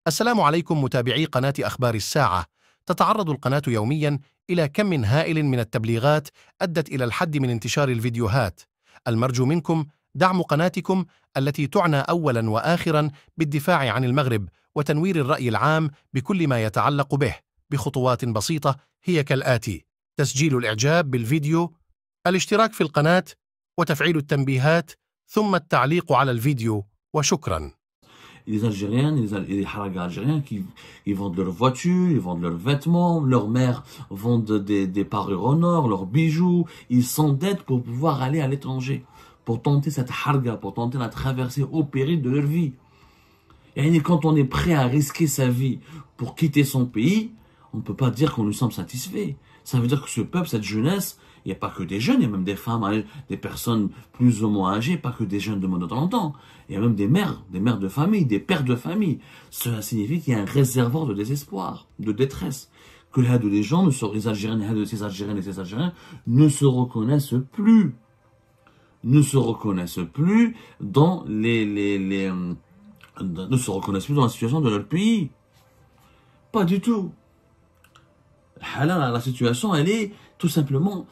السلام عليكم متابعي قناة أخبار الساعة. تتعرض القناة يومياً إلى كم هائل من التبليغات أدت إلى الحد من انتشار الفيديوهات. المرجو منكم دعم قناتكم التي تعنى أولاً وآخراً بالدفاع عن المغرب وتنوير الرأي العام بكل ما يتعلق به بخطوات بسيطة هي كالآتي: تسجيل الإعجاب بالفيديو، الاشتراك في القناة، وتفعيل التنبيهات، ثم التعليق على الفيديو، وشكراً. Les Algériens, les haragas algériens ils vendent leurs voitures, ils vendent leurs vêtements, leurs mères vendent des parures en or, leurs bijoux, ils s'endettent pour pouvoir aller à l'étranger, pour tenter cette harga, pour tenter la traversée au péril de leur vie. Et quand on est prêt à risquer sa vie pour quitter son pays, on ne peut pas dire qu'on nous semble satisfait. Ça veut dire que ce peuple, cette jeunesse, il n'y a pas que des jeunes, il y a même des femmes, des personnes plus ou moins âgées, pas que des jeunes de moins de 30 ans. Il y a même des mères de famille, des pères de famille. Cela signifie qu'il y a un réservoir de désespoir, de détresse. Que les gens, ces Algériennes et ces Algériens, ne se reconnaissent plus. Ne se reconnaissent plus dans ne se reconnaissent plus dans la situation de leur pays. Pas du tout. La situation, elle est tout simplement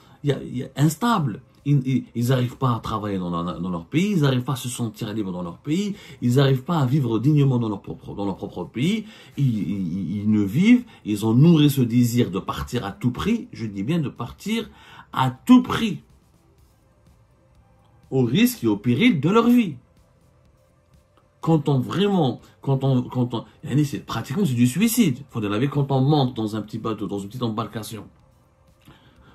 instable. Ils n'arrivent pas à travailler dans leur pays, ils n'arrivent pas à se sentir libres dans leur pays, ils n'arrivent pas à vivre dignement dans leur propre pays. Ils ne vivent, ils ont nourri ce désir de partir à tout prix, je dis bien de partir à tout prix, au risque et au péril de leur vie. C'est pratiquement du suicide. Faut de la vie quand on monte dans un petit bateau, dans une petite embarcation.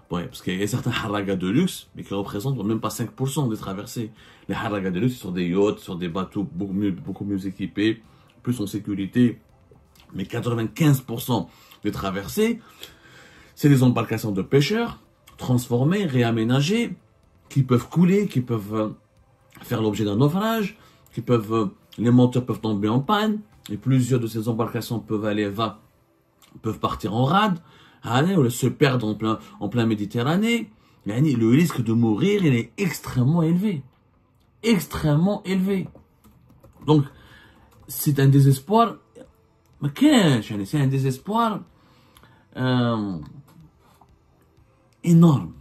Ouais, parce qu'il y a certains haragas de luxe, mais qui représentent même pas 5% des traversées. Les haragas de luxe sur des yachts, sur des bateaux beaucoup mieux équipés, plus en sécurité. Mais 95% des traversées, c'est des embarcations de pêcheurs, transformées, réaménagées, qui peuvent couler, qui peuvent faire l'objet d'un naufrage, les moteurs peuvent tomber en panne, et plusieurs de ces embarcations peuvent partir en rade, ou se perdre en plein Méditerranée. Le risque de mourir, il est extrêmement élevé. Extrêmement élevé. Donc, c'est un désespoir, c'est un désespoir énorme.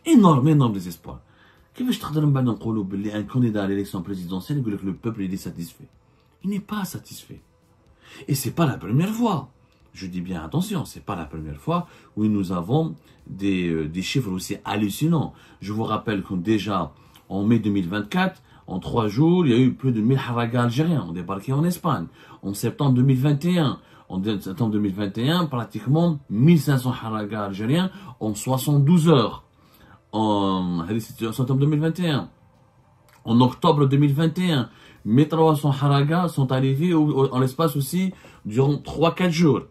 Énorme désespoir. كيفاش تقدر من بعد نقولوا باللي un candidat à l'élection présidentielle يقول لك le peuple il est satisfait? Il n'est pas satisfait. Et c'est pas la première fois. Je dis bien attention, c'est pas la première fois où nous avons des chiffres aussi hallucinants. Je vous rappelle que déjà en mai 2024, en 3 jours, il y a eu plus de 1000 haragas algériens ont débarqué en Espagne. En septembre 2021, pratiquement 1500 haragas algériens en 72 heures. En septembre 2021. En octobre 2021, 1300 haragas sont arrivés en l'espace aussi durant 3-4 jours.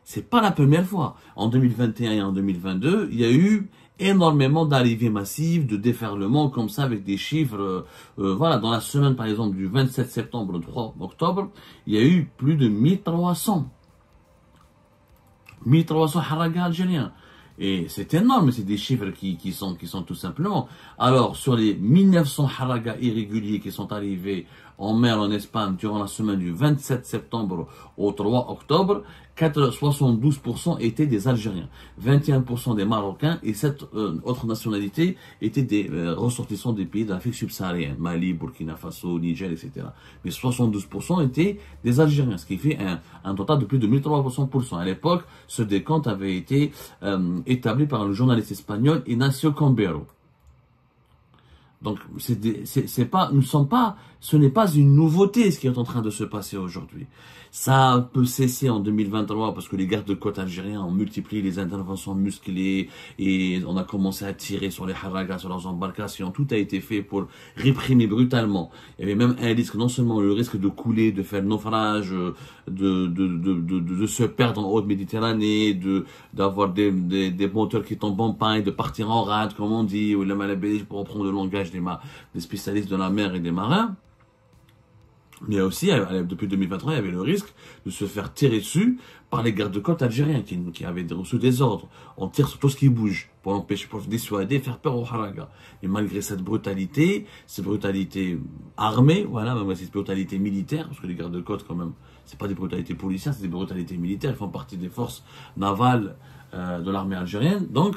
C'est pas la première fois. En 2021 et en 2022, il y a eu énormément d'arrivées massives, de déferlements comme ça avec des chiffres. Voilà, dans la semaine par exemple du 27 septembre au 3 octobre, il y a eu plus de 1300 haragas algériens. Et c'est énorme, c'est des chiffres qui sont tout simplement. Alors, sur les 1900 haragas irréguliers qui sont arrivés en mer en Espagne durant la semaine du 27 septembre au 3 octobre, 72% étaient des Algériens, 21% des Marocains et 7 autres nationalités étaient des ressortissants des pays d'Afrique subsaharienne, Mali, Burkina Faso, Niger, etc. Mais 72% étaient des Algériens, ce qui fait un total de plus de 1300%. À l'époque, ce décompte avait été établi par le journaliste espagnol Ignacio Cambero. Donc, ce n'est pas une nouveauté ce qui est en train de se passer aujourd'hui. Ça a un peu cessé en 2023 parce que les gardes-côtes algériens ont multiplié les interventions musclées et on a commencé à tirer sur les haragas, sur leurs embarcations. Tout a été fait pour réprimer brutalement. Il y avait même un risque, non seulement le risque de couler, de faire naufrage, de se perdre en haute Méditerranée, d'avoir des moteurs qui tombent en panne, de partir en rade, comme on dit, ou la malabélie pour reprendre le langage des spécialistes de la mer et des marins. Mais aussi, depuis 2023, il y avait le risque de se faire tirer dessus par les gardes-côtes algériens qui avaient reçu des ordres. On tire sur tout ce qui bouge pour l'empêcher, pour dissuader, faire peur aux haragas. Et malgré cette brutalité armée, voilà, même cette brutalité militaire, parce que les gardes-côtes, quand même, c'est pas des brutalités policières, c'est des brutalités militaires, ils font partie des forces navales de l'armée algérienne. Donc,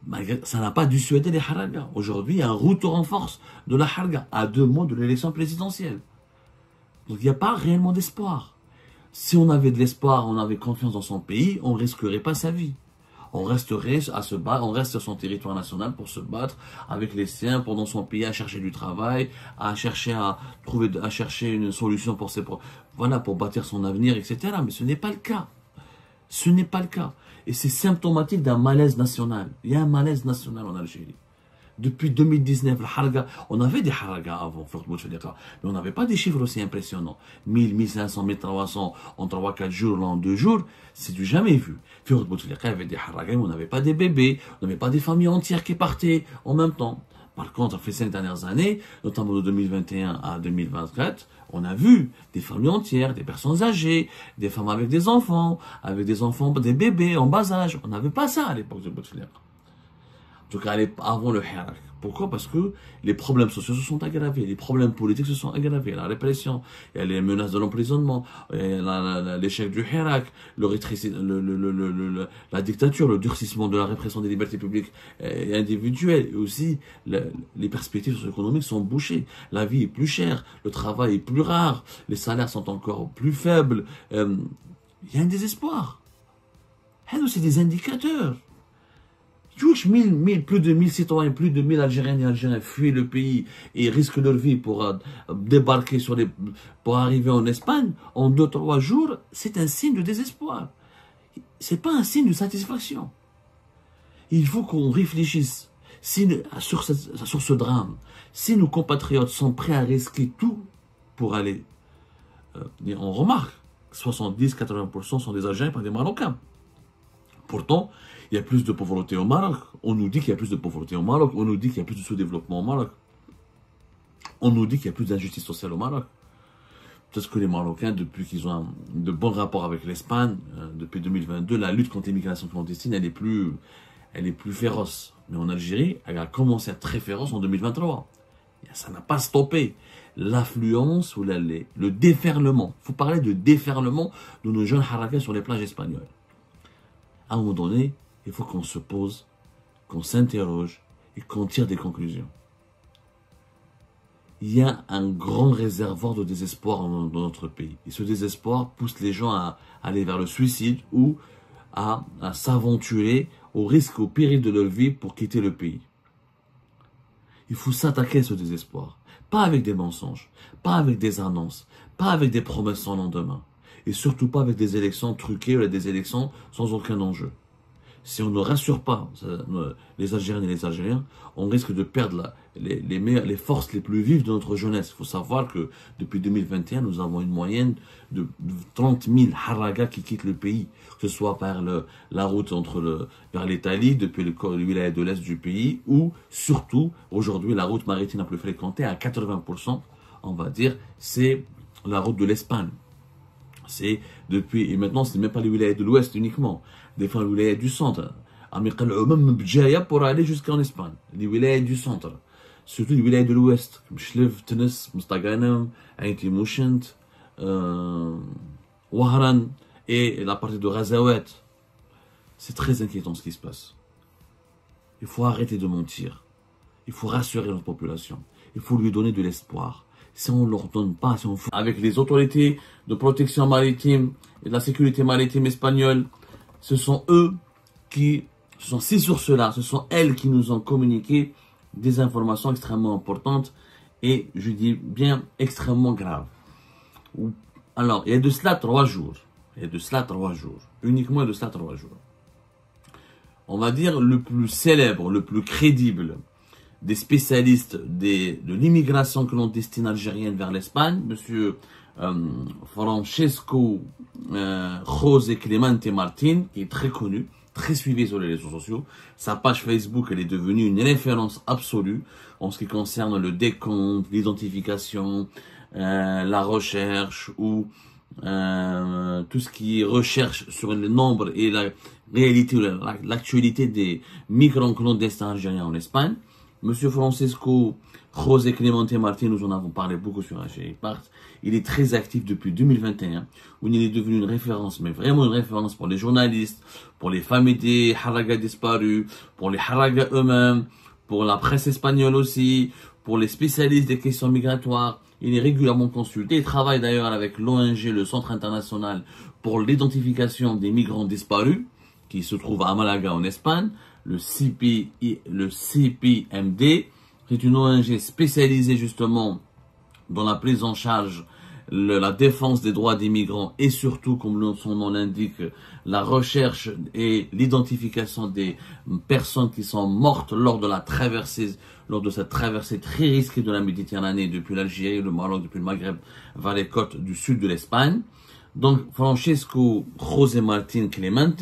malgré, ça n'a pas dissuadé les haragas. Aujourd'hui, il y a un retour en force de la harga à 2 mois de l'élection présidentielle. Donc il n'y a pas réellement d'espoir. Si on avait de l'espoir, on avait confiance dans son pays, on ne risquerait pas sa vie. On resterait à se battre, on reste sur son territoire national pour se battre avec les siens, pendant son pays, à chercher du travail, à chercher une solution pour pour bâtir son avenir, etc. Mais ce n'est pas le cas. Ce n'est pas le cas. Et c'est symptomatique d'un malaise national. Il y a un malaise national en Algérie. Depuis 2019, on avait des haragas avant, mais on n'avait pas des chiffres aussi impressionnants. 1000, 1500, 1300 en 3-4 jours, en 2 jours, c'est du jamais vu. Il y avait des haragas, mais on n'avait pas des bébés, on n'avait pas des familles entières qui partaient en même temps. Par contre, après 5 dernières années, notamment de 2021 à 2024, on a vu des familles entières, des personnes âgées, des femmes avec des enfants, des bébés en bas âge. On n'avait pas ça à l'époque de Bouteflika. En tout cas, avant le Hirak. Pourquoi? Parce que les problèmes sociaux se sont aggravés, les problèmes politiques se sont aggravés, la répression, il y a les menaces de l'emprisonnement, l'échec du Hirak, la dictature, le durcissement de la répression des libertés publiques et individuelles, et aussi les perspectives socio-économiques sont bouchées, la vie est plus chère, le travail est plus rare, les salaires sont encore plus faibles, il y a un désespoir. C'est des indicateurs. Plus de 1000 citoyens, plus de 1000 Algériennes et Algériens fuient le pays et risquent leur vie pour débarquer pour arriver en Espagne en 2-3 jours, c'est un signe de désespoir. C'est pas un signe de satisfaction. Il faut qu'on réfléchisse sur ce drame. Si nos compatriotes sont prêts à risquer tout pour aller, on remarque, 70-80% sont des Algériens, pas des Marocains. Pourtant, il y a plus de pauvreté au Maroc. On nous dit qu'il y a plus de pauvreté au Maroc. On nous dit qu'il y a plus de sous-développement au Maroc. On nous dit qu'il y a plus d'injustice sociale au Maroc. Peut-être que les Marocains, depuis qu'ils ont de bons rapports avec l'Espagne, depuis 2022, la lutte contre l'immigration clandestine, elle est plus féroce. Mais en Algérie, elle a commencé à être très féroce en 2023. Et ça n'a pas stoppé. L'affluence ou le déferlement. Il faut parler de déferlement de nos jeunes harakas sur les plages espagnoles. À un moment donné, il faut qu'on se pose, qu'on s'interroge et qu'on tire des conclusions. Il y a un grand réservoir de désespoir dans notre pays. Et ce désespoir pousse les gens à aller vers le suicide ou à s'aventurer au risque, au péril de leur vie pour quitter le pays. Il faut s'attaquer à ce désespoir. Pas avec des mensonges, pas avec des annonces, pas avec des promesses sans lendemain. Et surtout pas avec des élections truquées ou des élections sans aucun enjeu. Si on ne rassure pas les Algériennes et les Algériens, on risque de perdre les forces les plus vives de notre jeunesse. Il faut savoir que depuis 2021, nous avons une moyenne de 30 000 haragas qui quittent le pays, que ce soit par la route vers l'Italie, depuis le wilaya de l'Est du pays, ou surtout, aujourd'hui, la route maritime la plus fréquentée, à 80%, on va dire, c'est la route de l'Espagne. Et maintenant, ce n'est même pas les wilayas de l'Ouest uniquement. Des fois, les wilayas du centre. Même pour aller jusqu'en Espagne. Les wilayas du centre. Surtout les wilayas de l'Ouest. Comme Chlef, Tunis, Mustaghanam, Ain Timouchent, Wahran et la partie de Razawet. C'est très inquiétant ce qui se passe. Il faut arrêter de mentir. Il faut rassurer notre population. Il faut lui donner de l'espoir. Si on ne leur donne pas, si on fout avec les autorités de protection maritime et de la sécurité maritime espagnole, ce sont ces sources-là, ce sont elles qui nous ont communiqué des informations extrêmement importantes et, je dis bien, extrêmement graves. Alors, il y a de cela 3 jours. Uniquement de cela 3 jours. On va dire le plus célèbre, le plus crédible des spécialistes de l'immigration clandestine algérienne vers l'Espagne, monsieur Francesco José Clemente Martin, qui est très connu, très suivi sur les réseaux sociaux. Sa page Facebook, elle est devenue une référence absolue en ce qui concerne le décompte, l'identification, la recherche ou tout ce qui est recherche sur le nombre et la réalité, l'actualité des migrants clandestins algériens en Espagne. Monsieur Francisco José Clemente Martin, nous en avons parlé beaucoup sur Algérie Part. Il est très actif depuis 2021, où il est devenu une référence, mais vraiment une référence pour les journalistes, pour les familles des Haragas disparus, pour les Haragas eux-mêmes, pour la presse espagnole aussi, pour les spécialistes des questions migratoires. Il est régulièrement consulté. Il travaille d'ailleurs avec l'ONG, le Centre international pour l'identification des migrants disparus, qui se trouve à Malaga en Espagne, le CPMD. C'est une ONG spécialisée justement dans la prise en charge, la défense des droits des migrants et surtout, comme son nom l'indique, la recherche et l'identification des personnes qui sont mortes lors de cette traversée très risquée de la Méditerranée depuis l'Algérie, le Maroc, depuis le Maghreb vers les côtes du sud de l'Espagne. Donc, Francisco José Martin Clemente,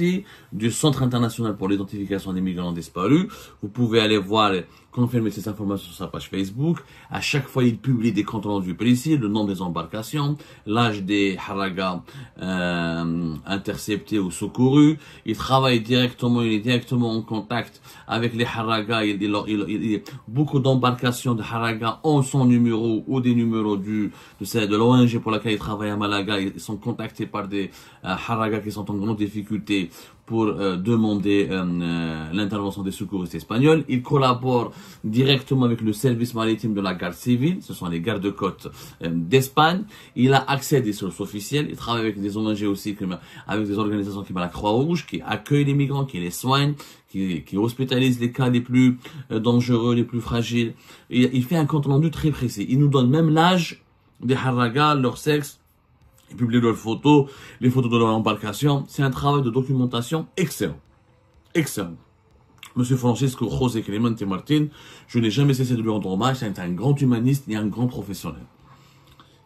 du Centre international pour l'identification des migrants disparus. Vous pouvez aller voir, confirmer ces informations sur sa page Facebook. À chaque fois, il publie des comptes rendus précis, le nom des embarcations, l'âge des haragas interceptés ou secourus. Il travaille directement, il est directement en contact avec les haragas. Beaucoup d'embarcations de haragas ont son numéro ou des numéros de l'ONG pour laquelle il travaille à Malaga. Ils sont contactés par des haragas qui sont en grande difficulté pour demander l'intervention des secouristes espagnols. Il collabore directement avec le service maritime de la garde civile, ce sont les gardes-côtes d'Espagne. Il a accès à des sources officielles, il travaille avec des ONG aussi, avec des organisations comme la Croix-Rouge, qui accueillent les migrants, qui les soignent, qui hospitalisent les cas les plus dangereux, les plus fragiles. Il fait un compte rendu très précis. Il nous donne même l'âge des haragas, leur sexe, ils publient leurs photos, les photos de leur embarcation. C'est un travail de documentation excellent. Excellent. Monsieur Francisco José Clemente Martin, je n'ai jamais cessé de lui rendre hommage. C'est un grand humaniste et un grand professionnel.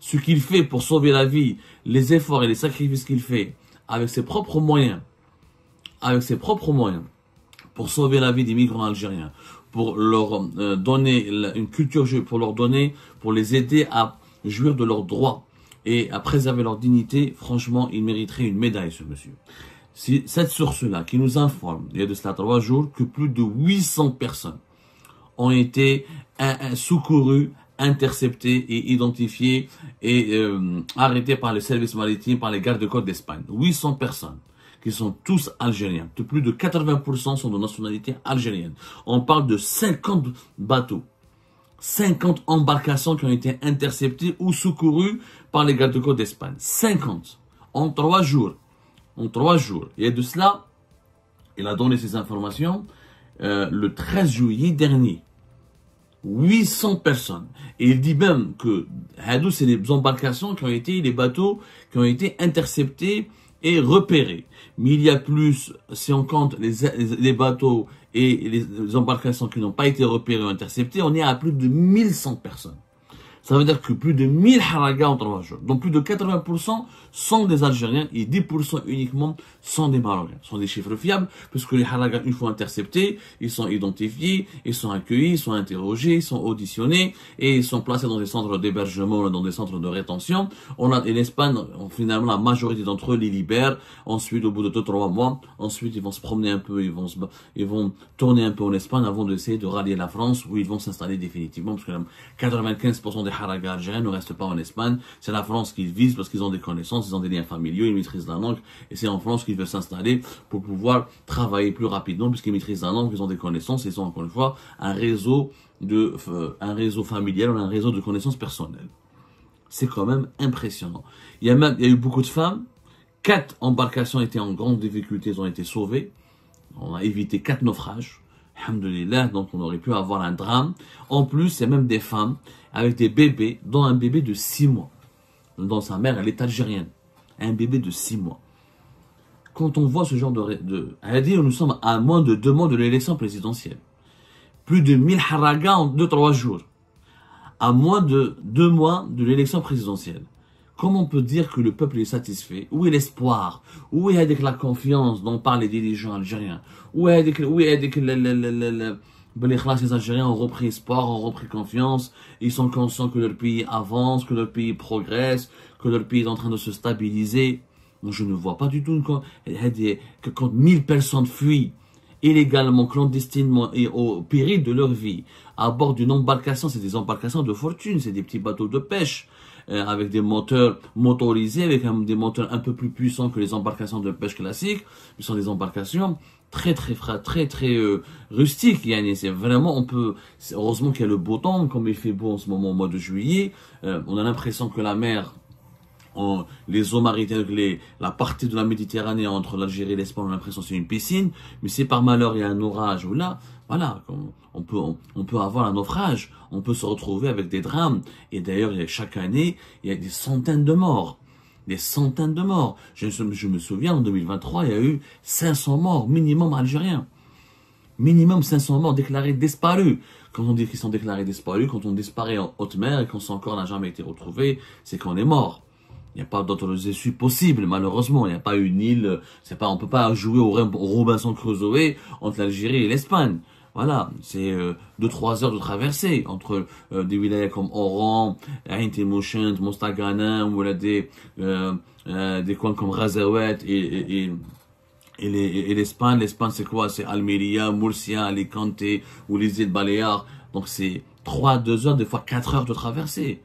Ce qu'il fait pour sauver la vie, les efforts et les sacrifices qu'il fait avec ses propres moyens, pour sauver la vie des migrants algériens, pour leur donner une culture, pour les aider à jouir de leurs droits et à préserver leur dignité, franchement, il mériterait une médaille, ce monsieur. Si cette source-là, qui nous informe, il y a de cela 3 jours, que plus de 800 personnes ont été secourues, interceptées et identifiées et arrêtées par le service maritime, par les gardes-côtes d'Espagne. 800 personnes, qui sont tous algériens. De plus de 80% sont de nationalité algérienne. On parle de 50 bateaux. 50 embarcations qui ont été interceptées ou secourues par les gardes-côtes d'Espagne. 50. En 3 jours. En 3 jours. Et de cela, il a donné ces informations le 13 juillet dernier. 800 personnes. Et il dit même que c'est les embarcations qui ont été, les bateaux qui ont été interceptés et repérés. Mais il y a plus, si on compte les bateaux et les embarcations qui n'ont pas été repérées ou interceptées, on est à plus de 1100 personnes. Ça veut dire que plus de 1000 haragas en 3 jours. Donc plus de 80% sont des Algériens et 10% uniquement sont des Marocains. Ce sont des chiffres fiables, puisque les haragas, une fois interceptés, ils sont identifiés, ils sont accueillis, ils sont interrogés, ils sont auditionnés et ils sont placés dans des centres d'hébergement, dans des centres de rétention. Et l'Espagne, finalement, la majorité d'entre eux les libèrent. Ensuite, au bout de 2-3 mois, ensuite, ils vont se promener un peu, ils vont tourner un peu en Espagne avant d'essayer de rallier la France, où ils vont s'installer définitivement, parce que 95% des haragas algériens ne restent pas en Espagne. C'est la France qu'ils visent parce qu'ils ont des connaissances, ils ont des liens familiaux, ils maîtrisent la langue, et c'est en France qu'ils veulent s'installer pour pouvoir travailler plus rapidement, puisqu'ils maîtrisent la langue, ils ont des connaissances, ils ont encore une fois un réseau familial, un réseau de connaissances personnelles. C'est quand même impressionnant. Il y a eu beaucoup de femmes. 4 embarcations étaient en grande difficulté, elles ont été sauvées. On a évité 4 naufrages. Alhamdulillah, donc on aurait pu avoir un drame. En plus, il y a même des femmes avec des bébés, dont un bébé de 6 mois. Dont sa mère, elle est algérienne. Un bébé de 6 mois. Quand on voit ce genre elle a dit, nous sommes à moins de 2 mois de l'élection présidentielle. Plus de 1000 haragas en 2-3 jours. À moins de 2 mois de l'élection présidentielle. Comment on peut dire que le peuple est satisfait? Où est l'espoir? Où est avec la confiance dont parlent les dirigeants algériens? Où est avec Les Algériens ont repris espoir, ont repris confiance. Ils sont conscients que leur pays avance, que leur pays progresse, que leur pays est en train de se stabiliser. Moi, je ne vois pas du tout que quand 1000 personnes fuient illégalement, clandestinement et au péril de leur vie, à bord d'une embarcation, c'est des embarcations de fortune, c'est des petits bateaux de pêche, avec des moteurs motorisés, avec des moteurs un peu plus puissants que les embarcations de pêche classiques. Ce sont des embarcations très rustiques. C'est vraiment, heureusement qu'il y a le beau temps, comme il fait beau en ce moment au mois de juillet. On a l'impression que la mer, les eaux maritimes, la partie de la Méditerranée entre l'Algérie et l'Espagne, on a l'impression que c'est une piscine, mais si par malheur il y a un orage ou là, voilà, on peut avoir un naufrage, on peut se retrouver avec des drames, et d'ailleurs chaque année, il y a des centaines de morts. Des centaines de morts. Je me souviens, en 2023, il y a eu 500 morts minimum algériens. Minimum 500 morts déclarés disparus. Quand on dit qu'ils sont déclarés disparus, quand on disparaît en haute mer et quand son corps n'a jamais été retrouvé, c'est qu'on est mort. Il n'y a pas d'autres issues possibles, malheureusement. Il n'y a pas une île, on peut pas jouer au Robinson Crusoe entre l'Algérie et l'Espagne. Voilà, c'est 2-3 heures de traversée entre des wilayas comme Oran, Ain Temouchent, Mostaganem, ou là des coins comme Razawet et l'Espagne. L'Espagne, c'est quoi? C'est Almeria, Murcia, Alicante ou les îles Baléares. Donc c'est 2 heures, des fois 4 heures de traversée.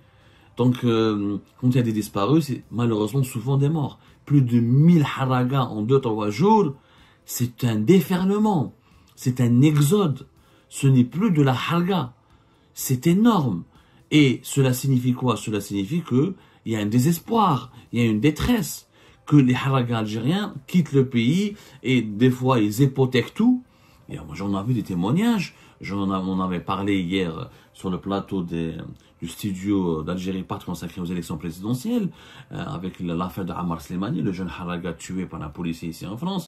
Donc, quand il y a des disparus, c'est malheureusement souvent des morts. Plus de 1000 haragas en 2-3 jours, c'est un déferlement, c'est un exode. Ce n'est plus de la harga, c'est énorme. Et cela signifie quoi? Cela signifie qu'il y a un désespoir, il y a une détresse, que les haragas algériens quittent le pays et des fois ils hypothèquent tout. Et moi j'en ai vu des témoignages, on avait parlé hier sur le plateau du studio d'Algérie Part consacré aux élections présidentielles, avec l'affaire de Ammar Slimani, le jeune haraga tué par la police ici en France.